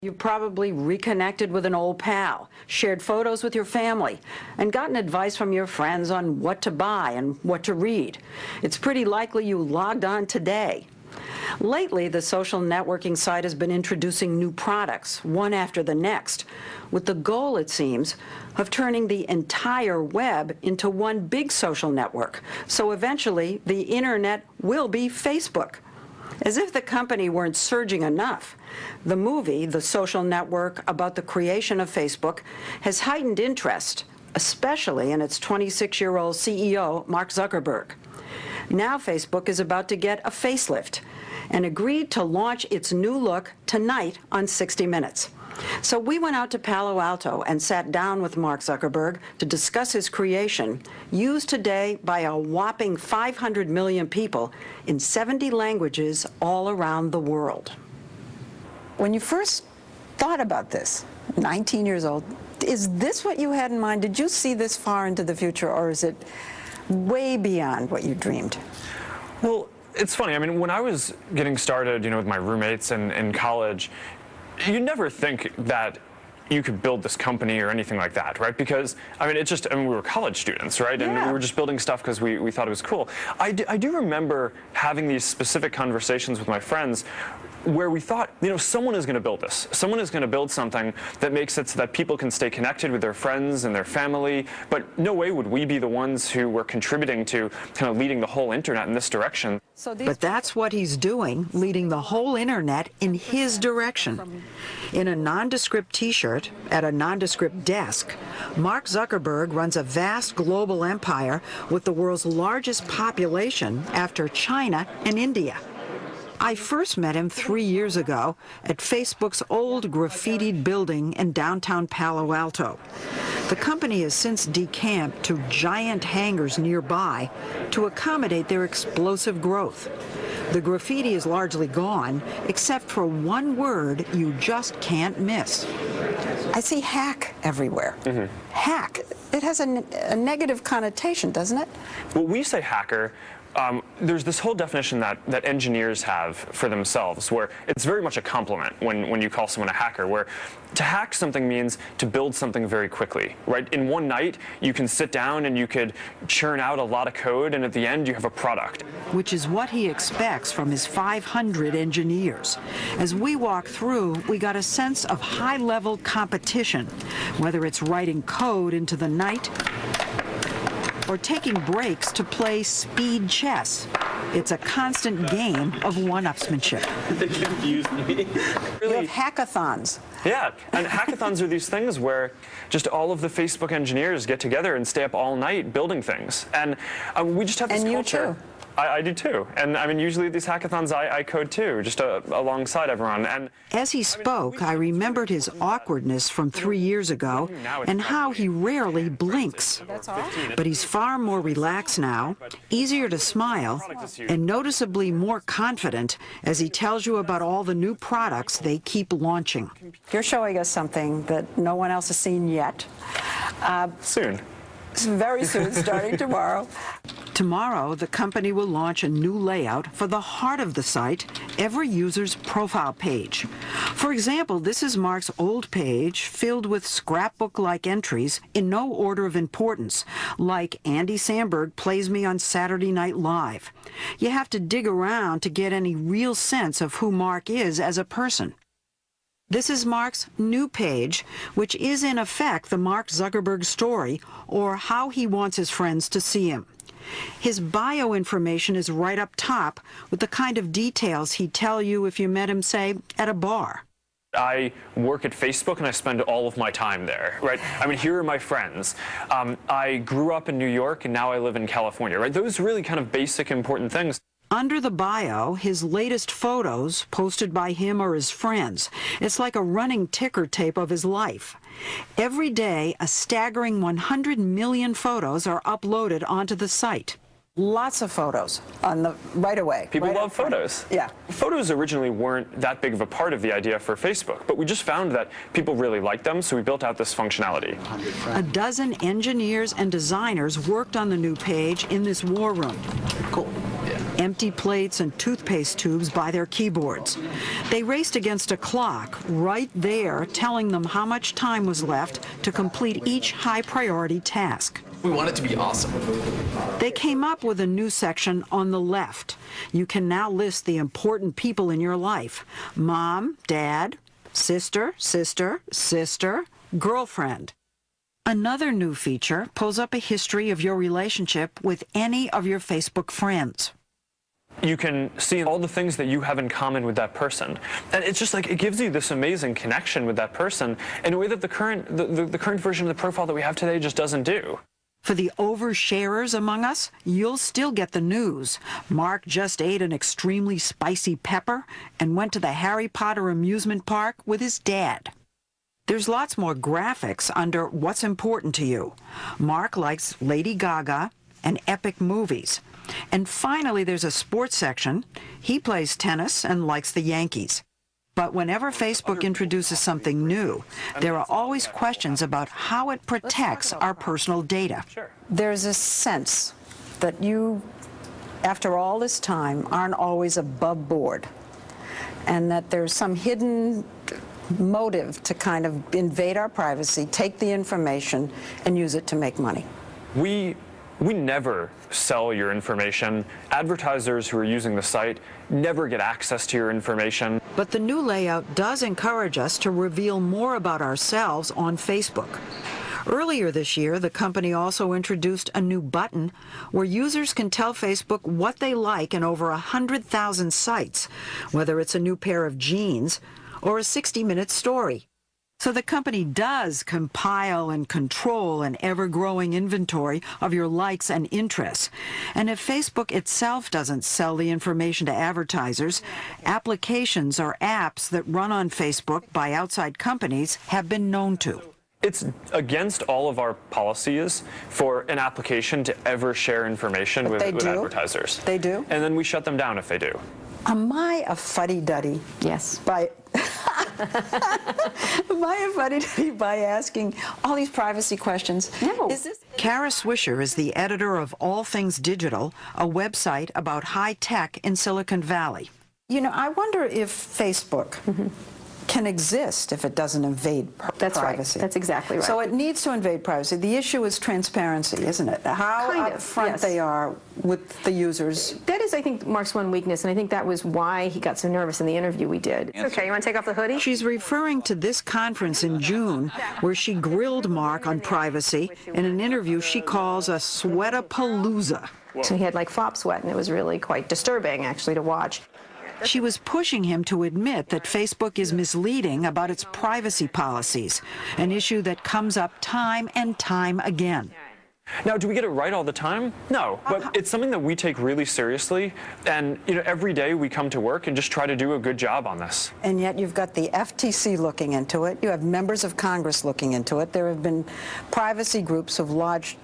You've probably reconnected with an old pal, shared photos with your family, and gotten advice from your friends on what to buy and what to read. It's pretty likely you logged on today. Lately, the social networking site has been introducing new products, one after the next, with the goal, it seems, of turning the entire web into one big social network. So eventually, the internet will be Facebook. As if the company weren't surging enough, the movie, The Social Network, about the creation of Facebook, has heightened interest, especially in its 26-year-old CEO, Mark Zuckerberg. Now Facebook is about to get a facelift and agreed to launch its new look tonight on 60 Minutes. So we went out to Palo Alto and sat down with Mark Zuckerberg to discuss his creation, used today by a whopping 500 million people in 70 languages all around the world. When you first thought about this, 19 years old, is this what you had in mind? Did you see this far into the future, or is it way beyond what you dreamed? Well, it's funny. I mean, when I was getting started, with my roommates in college, you never think that you could build this company or anything like that, right? Because, we were college students, right? And yeah. We were just building stuff because we thought it was cool. I do remember having these specific conversations with my friends where we thought, someone is going to build this. Someone is going to build something that makes it so that people can stay connected with their friends and their family, but no way would we be the ones who were contributing to kind of leading the whole internet in this direction. But that's what he's doing, leading the whole internet in his direction. In a nondescript T-shirt, at a nondescript desk, Mark Zuckerberg runs a vast global empire with the world's largest population after China and India. I first met him 3 years ago at Facebook's old graffitied building in downtown Palo Alto. The company has since decamped to giant hangars nearby to accommodate their explosive growth. The graffiti is largely gone, except for one word you just can't miss. I see hack everywhere. Mm-hmm. Hack. It has a negative connotation, doesn't it? Well, we say hacker. There's this whole definition that engineers have for themselves, where it's very much a compliment when you call someone a hacker, where to hack something means to build something very quickly, right? In one night, you can sit down and you could churn out a lot of code, and at the end, you have a product. Which is what he expects from his 500 engineers. As we walk through, we got a sense of high-level competition, whether it's writing code into the night or taking breaks to play speed chess. It's a constant game of one-upsmanship. They confused me. Really? You have hackathons. Yeah, and hackathons are these things where just all of the Facebook engineers get together and stay up all night building things. And we just have this culture. You too. I do too. And usually at these hackathons I code too, just alongside everyone. And as he spoke, I remembered his awkwardness from 3 years ago and how he rarely blinks. But he's far more relaxed now, easier to smile, and noticeably more confident as he tells you about all the new products they keep launching. You're showing us something that no one else has seen yet. Soon. Very soon, starting tomorrow. Tomorrow, the company will launch a new layout for the heart of the site, every user's profile page. For example, this is Mark's old page filled with scrapbook-like entries in no order of importance, like Andy Samberg plays me on Saturday Night Live. You have to dig around to get any real sense of who Mark is as a person. This is Mark's new page, which is in effect the Mark Zuckerberg story, or how he wants his friends to see him. His bio information is right up top with the kind of details he'd tell you if you met him, say, at a bar. I work at Facebook and I spend all of my time there, right? Here are my friends. I grew up in New York and now I live in California, right? Those really kind of basic important things. Under the bio, his latest photos posted by him or his friends. It's like a running ticker tape of his life. Every day, a staggering 100 million photos are uploaded onto the site. Lots of photos right away. People love photos. Yeah. Photos originally weren't that big of a part of the idea for Facebook, but we just found that people really liked them, so we built out this functionality. A dozen engineers and designers worked on the new page in this war room. Cool. Yeah. empty plates and toothpaste tubes by their keyboards. They raced against a clock right there telling them how much time was left to complete each high-priority task. We want it to be awesome. They came up with a new section on the left. You can now list the important people in your life: mom, dad, sister, girlfriend. Another new feature pulls up a history of your relationship with any of your Facebook friends. You can see all the things that you have in common with that person. And it's just like, it gives you this amazing connection with that person in a way that the current version of the profile that we have today just doesn't do. For the oversharers among us, you'll still get the news. Mark just ate an extremely spicy pepper and went to the Harry Potter amusement park with his dad. There's lots more graphics under What's Important to You. Mark likes Lady Gaga and epic movies. And finally, there's a sports section. He plays tennis and likes the Yankees. But whenever Facebook introduces something new, there are always questions about how it protects our personal data. There's a sense that you, after all this time, aren't always above board, and that there's some hidden motive to kind of invade our privacy, take the information, and use it to make money. We never sell your information. Advertisers who are using the site never get access to your information. But the new layout does encourage us to reveal more about ourselves on Facebook. Earlier this year, the company also introduced a new button where users can tell Facebook what they like in over 100,000 sites, whether it's a new pair of jeans or a 60-minute story. So the company does compile and control an ever-growing inventory of your likes and interests. And if Facebook itself doesn't sell the information to advertisers, applications or apps that run on Facebook by outside companies have been known to. It's against all of our policies for an application to ever share information with advertisers. They do? And then we shut them down if they do. Am I a fuddy-duddy? Yes. Am I a fuddy-duddy by asking all these privacy questions? No. Kara Swisher is the editor of All Things Digital, a website about high tech in Silicon Valley. You know, I wonder if Facebook can exist if it doesn't invade That's privacy. Right. That's exactly right. So it needs to invade privacy. The issue is transparency, isn't it? How upfront they are with the users. That is, I think, Mark's one weakness, and I think that was why he got so nervous in the interview we did. Okay, you want to take off the hoodie? She's referring to this conference in June where she grilled Mark on privacy in an interview she calls a sweatapalooza. So he had like flop sweat, and it was really quite disturbing, actually, to watch. She was pushing him to admit that Facebook is misleading about its privacy policies, an issue that comes up time and time again. Now, do we get it right all the time? No, but it's something that we take really seriously, and every day we come to work and just try to do a good job on this. And yet you've got the FTC looking into it. You have members of Congress looking into it. There have been privacy groups who've lodged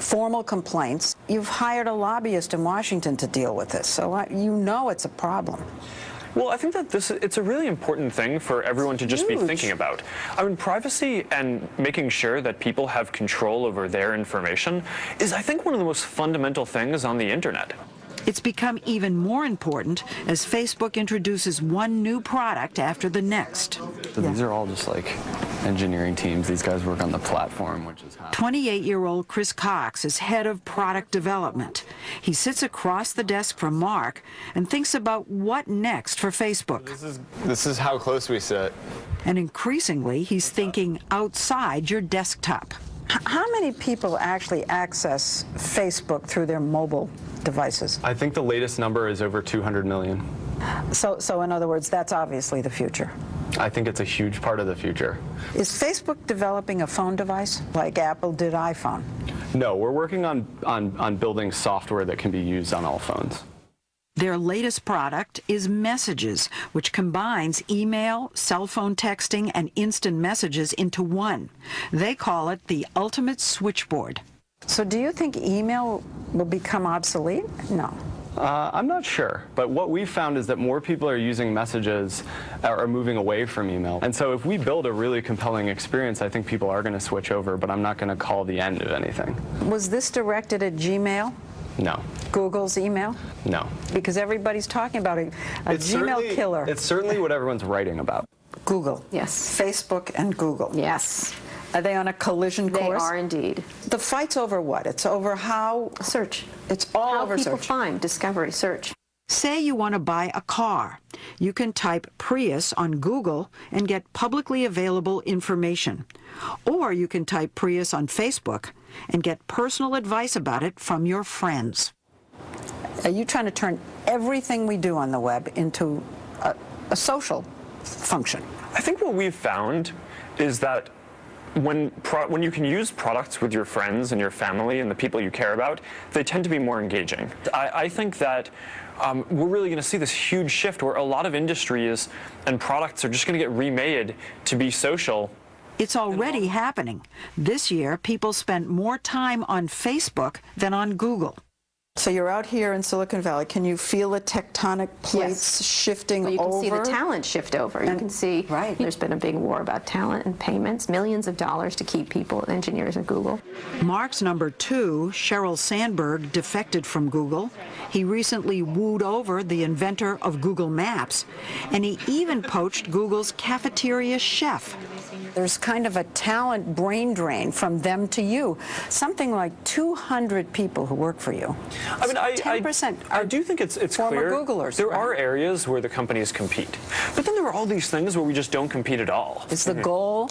formal complaints. You've hired a lobbyist in Washington to deal with this, so you know it's a problem. Well, I think that it's a really important thing for everyone to just be thinking about. I mean, privacy and making sure that people have control over their information is, I think, one of the most fundamental things on the internet. It's become even more important as Facebook introduces one new product after the next. So these are all just like engineering teams. These guys work on the platform, which is how... 28-year-old Chris Cox is head of product development. He sits across the desk from Mark and thinks about what next for Facebook. This is how close we sit. And increasingly, he's thinking outside your desktop. How many people actually access Facebook through their mobile devices? I think the latest number is over 200 million. So in other words, that's obviously the future. I think it's a huge part of the future. Is Facebook developing a phone device like Apple did iPhone? No, we're working on building software that can be used on all phones. Their latest product is Messages, which combines email, cell phone texting, and instant messages into one. They call it the ultimate switchboard. So do you think email will become obsolete? No. I'm not sure, but what we've found is that more people are using Messages are moving away from email. And so if we build a really compelling experience, I think people are going to switch over, but I'm not going to call the end of anything. Was this directed at Gmail? No. Google's email? No. Because everybody's talking about a Gmail killer. It's certainly what everyone's writing about. Google. Yes. Facebook and Google. Yes. Are they on a collision course? They are indeed. The fight's over what? It's over how? Search. It's all over How people search. find, discovery, search. Say you want to buy a car. You can type Prius on Google and get publicly available information. Or you can type Prius on Facebook and get personal advice about it from your friends. Are you trying to turn everything we do on the web into a social function? I think what we've found is that when you can use products with your friends and your family and the people you care about, they tend to be more engaging. I think that we're really going to see this huge shift where a lot of industries and products are just going to get remade to be social. It's already happening. This year, people spent more time on Facebook than on Google. So you're out here in Silicon Valley. Can you feel the tectonic plates shifting over? You can see the talent shift over. You can see there's been a big war about talent and payments, millions of dollars to keep people, engineers at Google. Mark's number 2, Sheryl Sandberg, defected from Google. He recently wooed over the inventor of Google Maps, and he even poached Google's cafeteria chef. There's kind of a talent brain drain from them to you. Something like 200 people who work for you. I mean, 10% I do think it's former clear. Googlers. There are areas where the companies compete, but then there are all these things where we just don't compete at all. Is the goal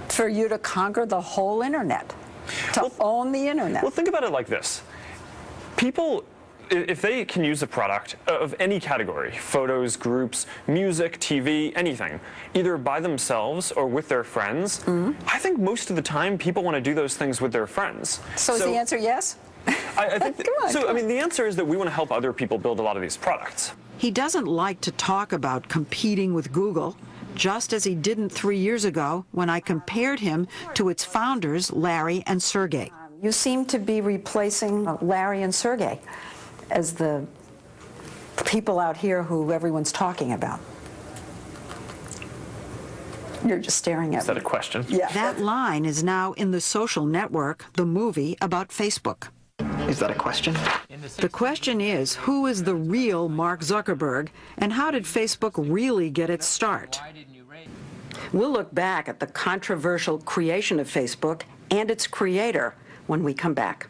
for you to conquer the whole internet, to own the internet? Well, think about it like this. People, if they can use a product of any category, photos, groups, music, TV, anything, either by themselves or with their friends, I think most of the time people want to do those things with their friends. So is the answer yes? I think I mean, the answer is that we want to help other people build a lot of these products. He doesn't like to talk about competing with Google, just as he didn't 3 years ago when I compared him to its founders, Larry and Sergey. You seem to be replacing Larry and Sergey as the people out here who everyone's talking about. You're just staring at me. Is that a question? Yeah. That line is now in The Social Network, the movie about Facebook. Is that a question? The question is, who is the real Mark Zuckerberg, and how did Facebook really get its start? We'll look back at the controversial creation of Facebook and its creator when we come back.